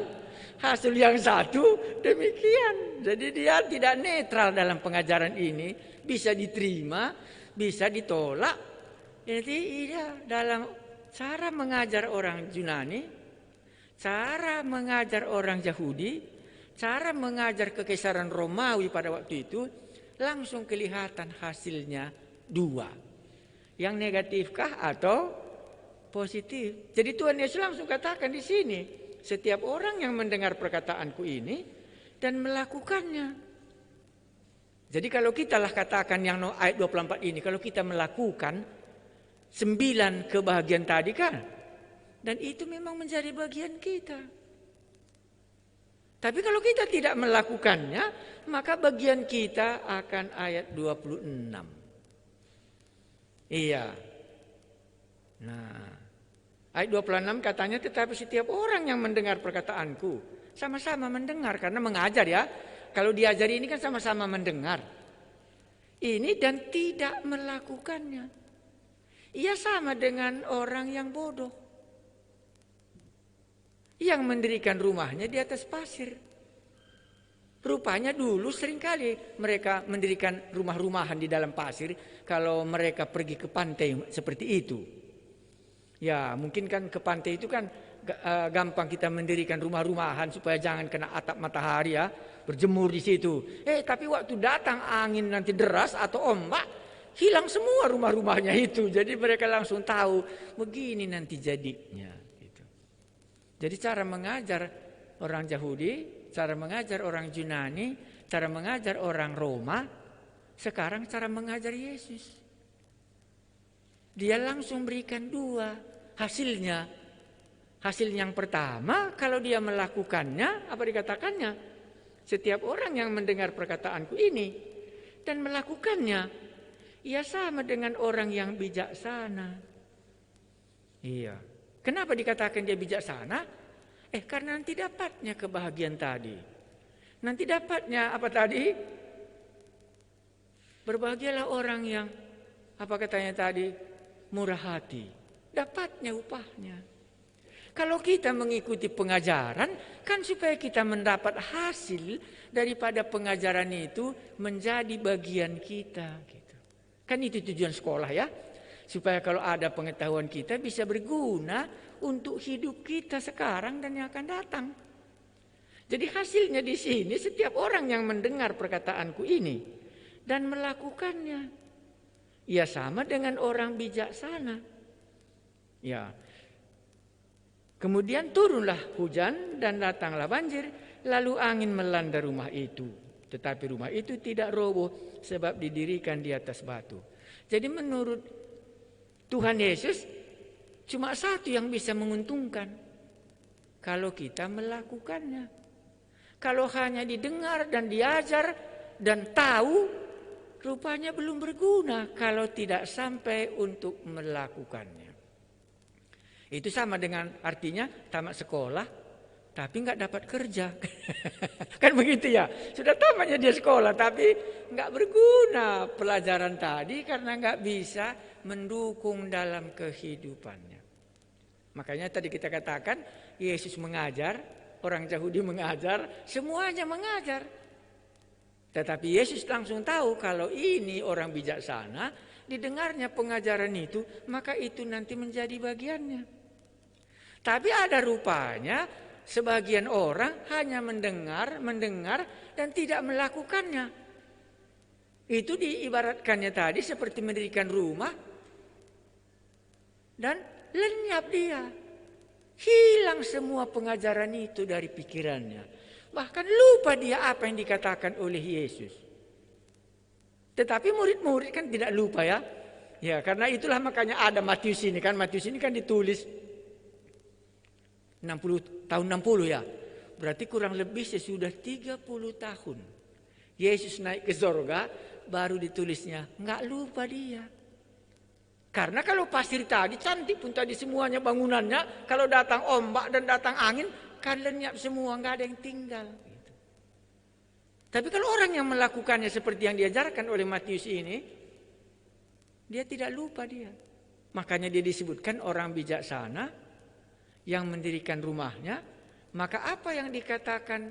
hasil yang satu demikian. Jadi dia tidak netral dalam pengajaran ini, bisa diterima, bisa ditolak. Jadi iya, dalam cara mengajar orang Yunani, cara mengajar orang Yahudi, cara mengajar kekaisaran Romawi pada waktu itu, langsung kelihatan hasilnya dua. Yang negatifkah atau positif? Jadi Tuhan Yesus langsung katakan di sini, setiap orang yang mendengar perkataanku ini dan melakukannya. Jadi kalau kita lah katakan yang ayat 24 ini, kalau kita melakukan 9 kebahagiaan tadi kan, dan itu memang menjadi bagian kita. Tapi kalau kita tidak melakukannya, maka bagian kita akan ayat 26. Iya. Nah, ayat 26 katanya, tetapi setiap orang yang mendengar perkataanku, sama-sama mendengar karena mengajar ya. Kalau diajari ini kan sama-sama mendengar. Ini dan tidak melakukannya, ia sama dengan orang yang bodoh yang mendirikan rumahnya di atas pasir. Rupanya dulu seringkali mereka mendirikan rumah-rumahan di dalam pasir kalau mereka pergi ke pantai seperti itu. Ya, mungkin kan ke pantai itu kan gampang kita mendirikan rumah-rumahan supaya jangan kena atap matahari ya, berjemur di situ. Tapi waktu datang angin nanti deras atau ombak, hilang semua rumah-rumahnya itu. Jadi mereka langsung tahu begini nanti jadinya. Gitu. Jadi cara mengajar orang Yahudi, cara mengajar orang Yunani, cara mengajar orang Roma, sekarang cara mengajar Yesus. Dia langsung berikan dua hasilnya. Hasil yang pertama, kalau dia melakukannya, apa dikatakannya? Setiap orang yang mendengar perkataanku ini dan melakukannya, ia sama dengan orang yang bijaksana. Iya. Kenapa dikatakan dia bijaksana? Karena nanti dapatnya kebahagiaan tadi. Nanti dapatnya apa tadi? Berbahagialah orang yang, apa katanya tadi? Murah hati. Dapatnya upahnya. Kalau kita mengikuti pengajaran, kan supaya kita mendapat hasil daripada pengajaran itu menjadi bagian kita. Gitu. Kan itu tujuan sekolah ya. Supaya kalau ada pengetahuan kita bisa berguna untuk hidup kita sekarang dan yang akan datang. Jadi hasilnya di sini setiap orang yang mendengar perkataanku ini dan melakukannya, ia sama dengan orang bijaksana. Ya. Kemudian turunlah hujan dan datanglah banjir, lalu angin melanda rumah itu. Tetapi rumah itu tidak roboh sebab didirikan di atas batu. Jadi menurut Tuhan Yesus cuma satu yang bisa menguntungkan. Kalau kita melakukannya. Kalau hanya didengar dan diajar dan tahu, rupanya belum berguna kalau tidak sampai untuk melakukannya. Itu sama dengan artinya tamat sekolah tapi nggak dapat kerja. Kan begitu ya. Sudah tamatnya dia sekolah tapi nggak berguna pelajaran tadi karena nggak bisa mendukung dalam kehidupannya. Makanya tadi kita katakan Yesus mengajar, orang Yahudi mengajar, semuanya mengajar. Tetapi Yesus langsung tahu kalau ini orang bijaksana, didengarnya pengajaran itu, maka itu nanti menjadi bagiannya. Tapi ada rupanya sebagian orang hanya mendengar dan tidak melakukannya. Itu diibaratkannya tadi seperti mendirikan rumah dan lenyap dia. Hilang semua pengajaran itu dari pikirannya. Bahkan lupa dia apa yang dikatakan oleh Yesus. Tetapi murid-murid kan tidak lupa ya. Ya, karena itulah makanya ada Matius ini kan. Matius ini kan ditulis tahun 60 ya. Berarti kurang lebih sesudah 30 tahun. Yesus naik ke sorga baru ditulisnya. Nggak lupa dia. Karena kalau pasir tadi cantik pun tadi semuanya bangunannya. Kalau datang ombak dan datang angin kan lenyap semua. Nggak ada yang tinggal. Tapi kalau orang yang melakukannya seperti yang diajarkan oleh Matius ini. Dia tidak lupa dia. Makanya dia disebutkan orang bijaksana yang mendirikan rumahnya, maka apa yang dikatakan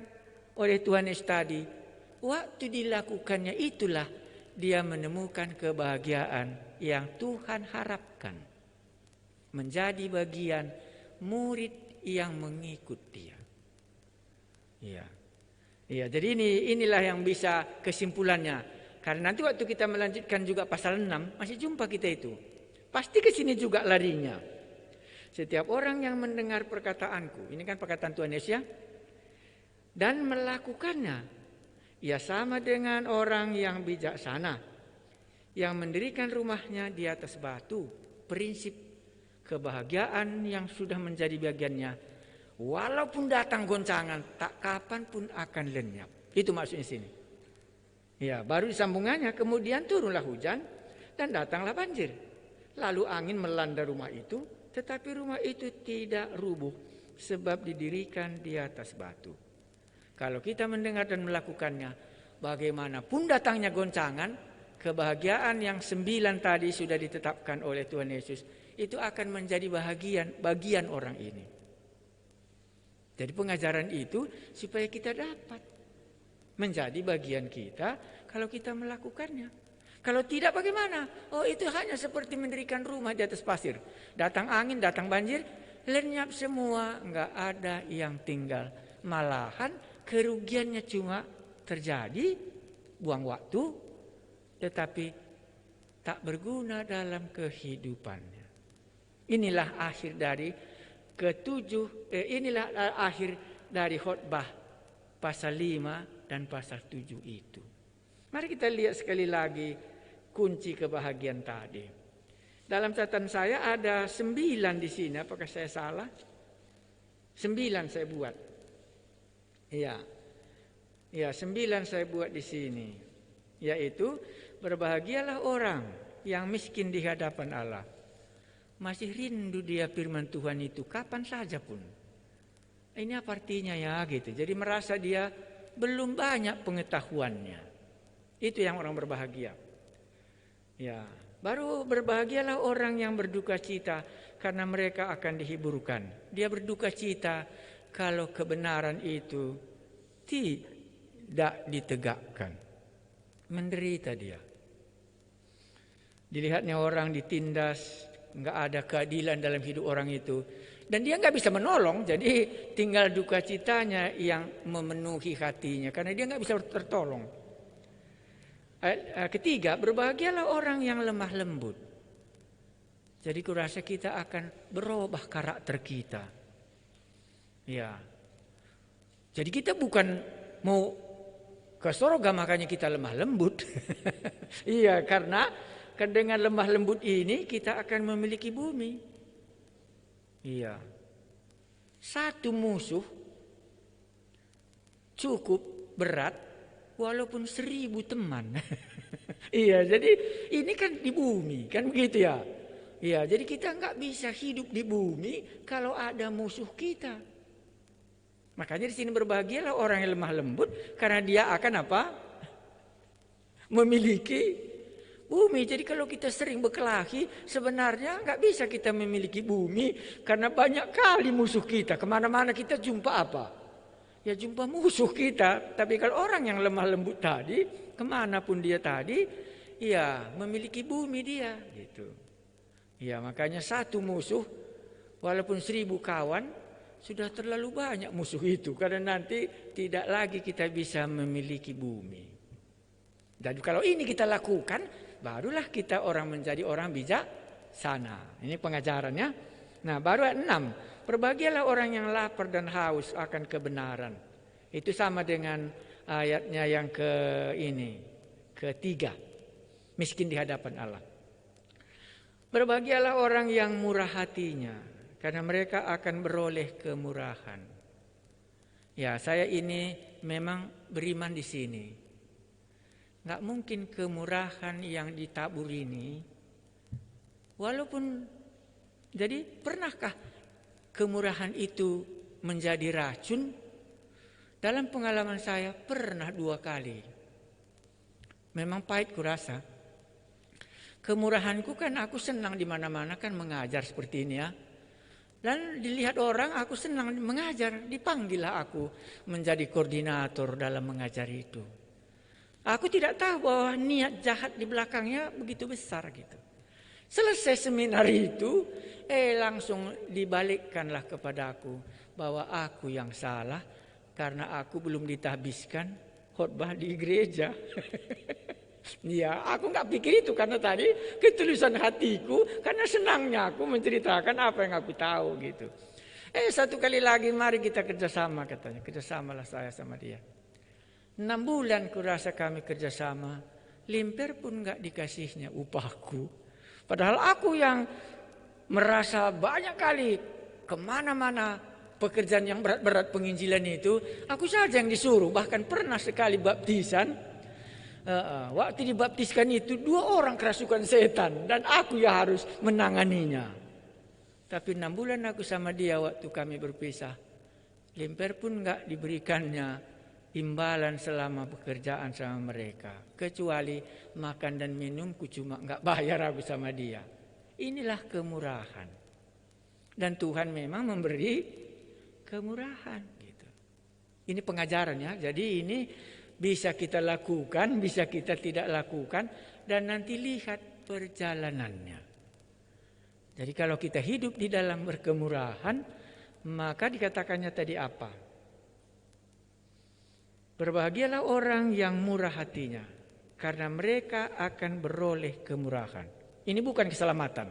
oleh Tuhan Yesus tadi, waktu dilakukannya itulah dia menemukan kebahagiaan yang Tuhan harapkan. Menjadi bagian murid yang mengikut dia. Iya, jadi inilah yang bisa kesimpulannya. Karena nanti waktu kita melanjutkan juga pasal 6, masih jumpa kita itu. Pasti ke sini juga larinya. Setiap orang yang mendengar perkataanku, ini kan perkataan Tuhan Yesus ya, dan melakukannya, ia sama dengan orang yang bijaksana, yang mendirikan rumahnya di atas batu. Prinsip kebahagiaan yang sudah menjadi bagiannya, walaupun datang goncangan, tak kapan pun akan lenyap. Itu maksudnya sini. Ya, baru disambungannya, kemudian turunlah hujan dan datanglah banjir. Lalu angin melanda rumah itu. Tetapi rumah itu tidak rubuh sebab didirikan di atas batu. Kalau kita mendengar dan melakukannya, bagaimanapun datangnya goncangan, kebahagiaan yang 9 tadi sudah ditetapkan oleh Tuhan Yesus, itu akan menjadi bagian orang ini. Jadi pengajaran itu supaya kita dapat menjadi bagian kita kalau kita melakukannya. Kalau tidak bagaimana? Oh itu hanya seperti mendirikan rumah di atas pasir. Datang angin, datang banjir, lenyap semua, enggak ada yang tinggal. Malahan kerugiannya cuma terjadi, buang waktu, tetapi tak berguna dalam kehidupannya. Inilah akhir dari inilah akhir dari khotbah pasal 5 dan pasal 7 itu. Mari kita lihat sekali lagi kunci kebahagiaan tadi. Dalam catatan saya ada 9 di sini. Apakah saya salah? 9 saya buat. Iya. Ya, 9 saya buat di sini. Yaitu berbahagialah orang yang miskin di hadapan Allah. Masih rindu dia firman Tuhan itu kapan saja pun. Ini apa artinya ya gitu. Jadi merasa dia belum banyak pengetahuannya. Itu yang orang berbahagia. Ya, Baru berbahagialah orang yang berduka cita karena mereka akan dihiburkan. Dia berduka cita kalau kebenaran itu tidak ditegakkan. Menderita dia. Dilihatnya orang ditindas, nggak ada keadilan dalam hidup orang itu. Dan dia nggak bisa menolong, jadi tinggal duka citanya yang memenuhi hatinya. Karena dia nggak bisa tertolong. Ketiga, berbahagialah orang yang lemah lembut. Jadi kurasa kita akan berubah karakter kita. Ya. Jadi kita bukan mau ke surga makanya kita lemah lembut. Iya, karena dengan lemah lembut ini kita akan memiliki bumi. Iya. Satu musuh cukup berat walaupun 1000 teman. Iya, jadi ini kan di bumi, kan begitu ya. Iya, jadi kita nggak bisa hidup di bumi kalau ada musuh kita. Makanya di sini berbahagialah orang yang lemah lembut karena dia akan apa? Memiliki bumi. Jadi kalau kita sering berkelahi, sebenarnya nggak bisa kita memiliki bumi karena banyak kali musuh kita. Kemana-mana kita jumpa apa? Ya jumpa musuh kita. Tapi kalau orang yang lemah lembut tadi, kemanapun dia tadi, ya memiliki bumi dia. Gitu. Ya makanya satu musuh, walaupun 1000 kawan, sudah terlalu banyak musuh itu. Karena nanti tidak lagi kita bisa memiliki bumi. Dan kalau ini kita lakukan, barulah kita menjadi orang bijaksana. Ini pengajarannya. Nah baru 6. Berbahagialah orang yang lapar dan haus akan kebenaran. Itu sama dengan ayatnya yang ketiga. Miskin di hadapan Allah. Berbahagialah orang yang murah hatinya, karena mereka akan beroleh kemurahan. Ya, saya ini memang beriman di sini. Nggak mungkin kemurahan yang ditabur ini, walaupun, jadi pernahkah kemurahan itu menjadi racun? Dalam pengalaman saya pernah 2 kali. Memang pahit kurasa. Kemurahanku kan aku senang di mana-mana kan mengajar seperti ini ya. Dan dilihat orang aku senang mengajar. Dipanggillah aku menjadi koordinator dalam mengajar itu. Aku tidak tahu bahwa niat jahat di belakangnya begitu besar gitu. Selesai seminar itu, langsung dibalikkanlah kepadaku bahwa aku yang salah karena aku belum ditahbiskan khotbah di gereja. Ya, aku nggak pikir itu karena tadi ketulusan hatiku, karena senangnya aku menceritakan apa yang aku tahu gitu. Satu kali lagi mari kita kerjasama katanya, kerjasamalah saya sama dia. 6 bulan kurasa kami kerjasama, limper pun nggak dikasihnya upahku. Padahal aku yang merasa banyak kali kemana-mana pekerjaan yang berat-berat penginjilan itu, aku saja yang disuruh. Bahkan pernah sekali baptisan, waktu dibaptiskan itu 2 orang kerasukan setan dan aku ya harus menanganinya. Tapi 6 bulan aku sama dia waktu kami berpisah, limper pun nggak diberikannya imbalan selama pekerjaan sama mereka, kecuali makan dan minumku cuma nggak bayar aku sama dia. Inilah kemurahan. Dan Tuhan memang memberi kemurahan gitu. Ini pengajarannya. Jadi ini bisa kita lakukan, bisa kita tidak lakukan, dan nanti lihat perjalanannya. Jadi kalau kita hidup di dalam berkemurahan, maka dikatakannya tadi apa? Berbahagialah orang yang murah hatinya, karena mereka akan beroleh kemurahan. Ini bukan keselamatan.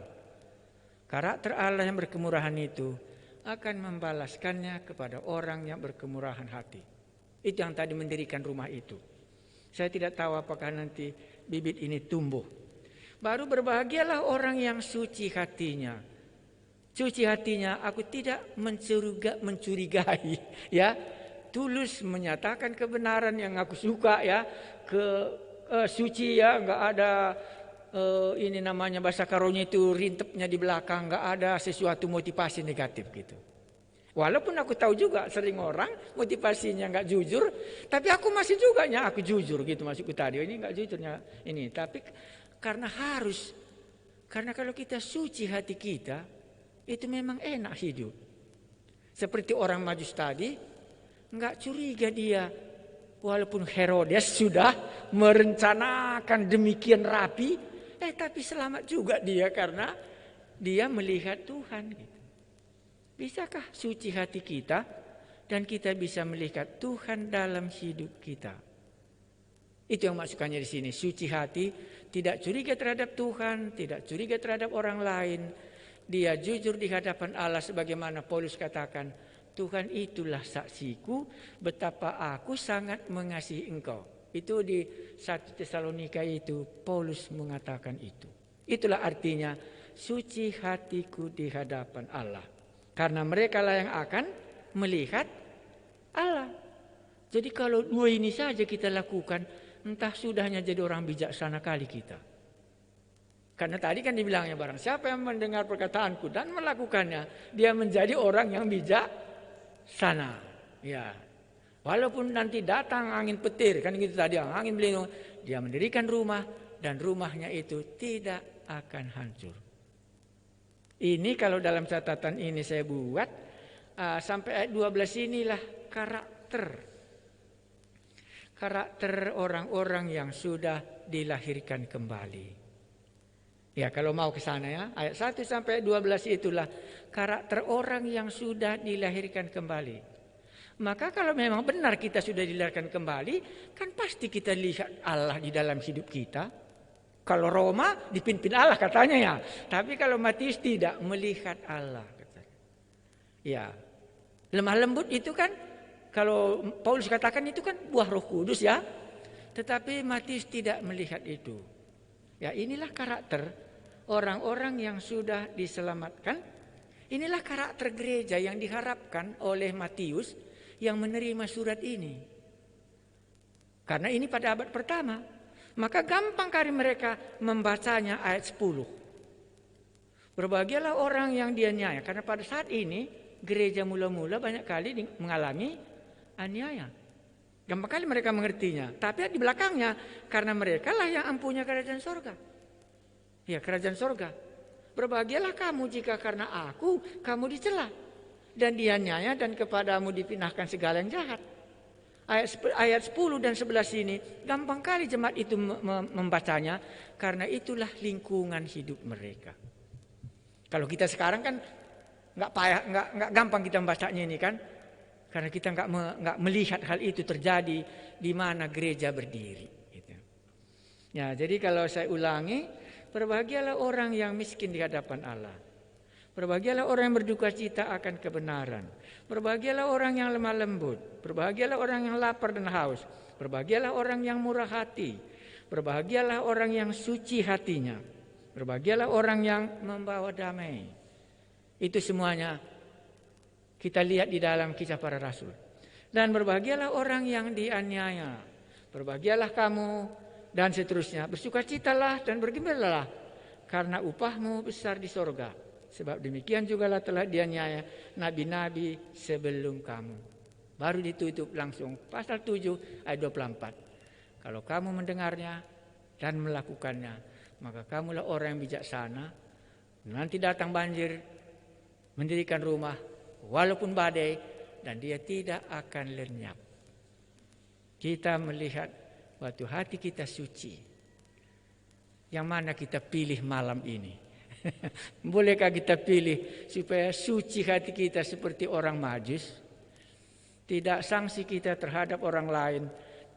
Karakter Allah yang berkemurahan itu akan membalaskannya kepada orang yang berkemurahan hati. Itu yang tadi mendirikan rumah itu. Saya tidak tahu apakah nanti bibit ini tumbuh. Baru berbahagialah orang yang suci hatinya. Suci hatinya, aku tidak mencurigai, ya. Tulus menyatakan kebenaran yang aku suka, ya. Suci, ya, enggak ada ini namanya bahasa karunya itu rintepnya di belakang, nggak ada sesuatu motivasi negatif gitu. Walaupun aku tahu juga sering orang motivasinya nggak jujur, tapi aku masih juga aku jujur gitu maksudku tadi. Ini nggak jujurnya ini, tapi karena harus Karena kalau kita suci hati kita, itu memang enak hidup. Seperti orang Majus tadi, enggak curiga dia. Walaupun Herodes sudah merencanakan demikian rapi, tapi selamat juga dia karena dia melihat Tuhan. Bisakah suci hati kita dan kita bisa melihat Tuhan dalam hidup kita? Itu yang maksudnya di sini, suci hati, tidak curiga terhadap Tuhan, tidak curiga terhadap orang lain. Dia jujur di hadapan Allah sebagaimana Paulus katakan, Tuhan itulah saksiku betapa aku sangat mengasihi engkau. Itu di 1 Tesalonika itu Paulus mengatakan itu. Itulah artinya suci hatiku di hadapan Allah. Karena mereka lah yang akan melihat Allah. Jadi kalau dua ini saja kita lakukan, entah sudahnya jadi orang bijaksana kali kita. Karena tadi kan dibilangnya barang siapa yang mendengar perkataanku dan melakukannya, dia menjadi orang yang bijaksana. Ya. Walaupun nanti datang angin petir, kan gitu tadi, angin beliung, dia mendirikan rumah dan rumahnya itu tidak akan hancur. Ini kalau dalam catatan ini saya buat sampai ayat 12 inilah karakter orang-orang yang sudah dilahirkan kembali. Ya, kalau mau ke sana ya, ayat 1 sampai 12 itulah karakter orang yang sudah dilahirkan kembali. Maka kalau memang benar kita sudah dilahirkan kembali, kan pasti kita lihat Allah di dalam hidup kita. Kalau Roma dipimpin Allah katanya ya, tapi kalau Matius tidak melihat Allah katanya. Ya, lemah lembut itu kan, kalau Paulus katakan itu kan buah Roh Kudus ya. Tetapi Matius tidak melihat itu. Ya, inilah karakter orang-orang yang sudah diselamatkan. Inilah karakter gereja yang diharapkan oleh Matius yang menerima surat ini. Karena ini pada abad pertama. Maka gampang kali mereka membacanya ayat 10. Berbahagialah orang yang dianiaya. Karena pada saat ini gereja mula-mula banyak kali mengalami aniaya. Gampang kali mereka mengertinya. Tapi di belakangnya, karena mereka lah yang ampunya kerajaan sorga. Ya, kerajaan sorga. Berbahagialah kamu jika karena aku, kamu dicela. Dan dianiaya dan kepadamu dipinahkan segala yang jahat. Ayat 10 dan 11 ini, gampang kali jemaat itu membacanya. Karena itulah lingkungan hidup mereka. Kalau kita sekarang kan nggak gampang kita membacanya ini kan. Karena kita nggak melihat hal itu terjadi di mana gereja berdiri. Gitu. Ya, jadi kalau saya ulangi, berbahagialah orang yang miskin di hadapan Allah. Berbahagialah orang yang berduka cita akan kebenaran. Berbahagialah orang yang lemah lembut. Berbahagialah orang yang lapar dan haus. Berbahagialah orang yang murah hati. Berbahagialah orang yang suci hatinya. Berbahagialah orang yang membawa damai. Itu semuanya kita lihat di dalam Kisah Para Rasul. Dan berbahagialah orang yang dianiaya. Berbahagialah kamu dan seterusnya. Bersukacitalah dan bergembiralah karena upahmu besar di sorga. Sebab demikian jugalah telah dianiaya nabi-nabi sebelum kamu. Baru ditutup langsung pasal 7 ayat 24. Kalau kamu mendengarnya dan melakukannya, maka kamulah orang yang bijaksana. Nanti datang banjir, mendirikan rumah, walaupun badai, dan dia tidak akan lenyap. Kita melihat waktu hati kita suci. Yang mana kita pilih malam ini? Bolehkah kita pilih supaya suci hati kita seperti orang Majus? Tidak sanksi kita terhadap orang lain.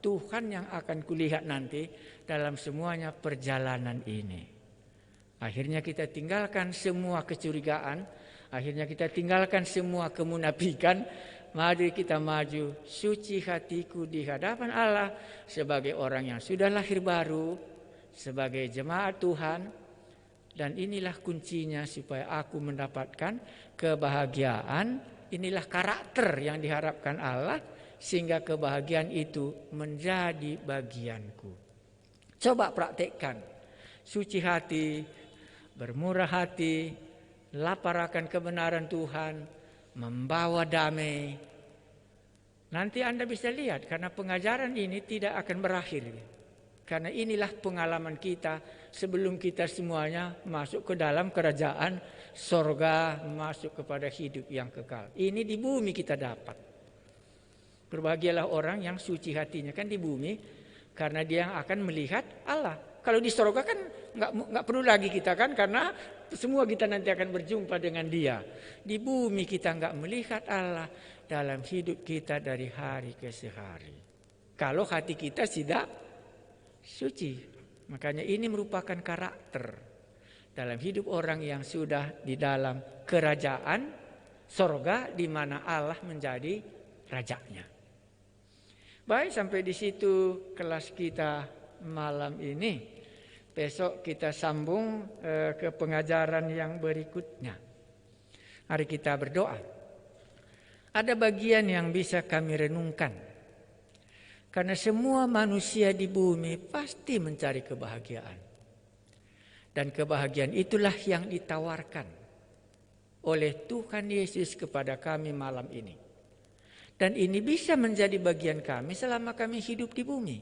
Tuhan yang akan kulihat nanti dalam semuanya perjalanan ini. Akhirnya kita tinggalkan semua kecurigaan. Akhirnya kita tinggalkan semua kemunafikan. Mari kita maju suci hatiku di hadapan Allah sebagai orang yang sudah lahir baru, sebagai jemaat Tuhan. Dan inilah kuncinya supaya aku mendapatkan kebahagiaan. Inilah karakter yang diharapkan Allah sehingga kebahagiaan itu menjadi bagianku. Coba praktekkan. Suci hati, bermurah hati, lapar akan kebenaran Tuhan, membawa damai. Nanti Anda bisa lihat karena pengajaran ini tidak akan berakhir. Karena inilah pengalaman kita sebelum kita semuanya masuk ke dalam kerajaan sorga, masuk kepada hidup yang kekal. Ini di bumi kita dapat. Berbahagialah orang yang suci hatinya, kan di bumi, karena dia akan melihat Allah. Kalau di sorga kan nggak perlu lagi kita kan, karena semua kita nanti akan berjumpa dengan Dia. Di bumi kita nggak melihat Allah dalam hidup kita dari hari ke hari. Kalau hati kita tidak suci. Makanya ini merupakan karakter dalam hidup orang yang sudah di dalam kerajaan sorga, di mana Allah menjadi rajanya. Baik, sampai di situ kelas kita malam ini. Besok kita sambung ke pengajaran yang berikutnya. Mari kita berdoa. Ada bagian yang bisa kami renungkan. Karena semua manusia di bumi pasti mencari kebahagiaan. Dan kebahagiaan itulah yang ditawarkan oleh Tuhan Yesus kepada kami malam ini. Dan ini bisa menjadi bagian kami selama kami hidup di bumi.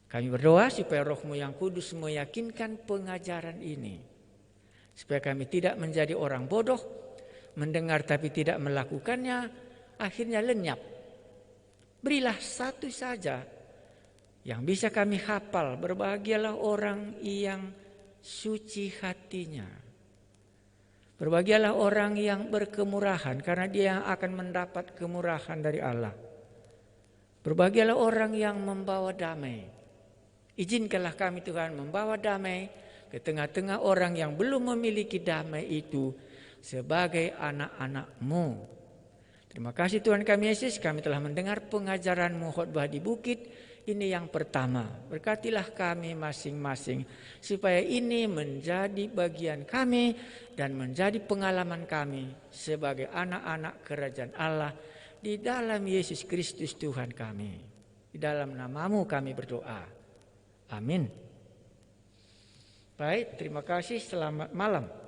Kami berdoa supaya Roh-Mu yang Kudus meyakinkan pengajaran ini. Supaya kami tidak menjadi orang bodoh, mendengar tapi tidak melakukannya, akhirnya lenyap. Berilah satu saja yang bisa kami hafal. Berbahagialah orang yang suci hatinya. Berbahagialah orang yang berkemurahan, karena dia akan mendapat kemurahan dari Allah. Berbahagialah orang yang membawa damai. Izinkanlah kami Tuhan membawa damai ke tengah-tengah orang yang belum memiliki damai itu sebagai anak-anak-Mu. Terima kasih Tuhan kami Yesus, kami telah mendengar pengajaran-Mu khotbah di bukit. Ini yang pertama. Berkatilah kami masing-masing supaya ini menjadi bagian kami dan menjadi pengalaman kami sebagai anak-anak kerajaan Allah di dalam Yesus Kristus Tuhan kami. Di dalam nama-Mu kami berdoa. Amin. Baik, terima kasih. Selamat malam.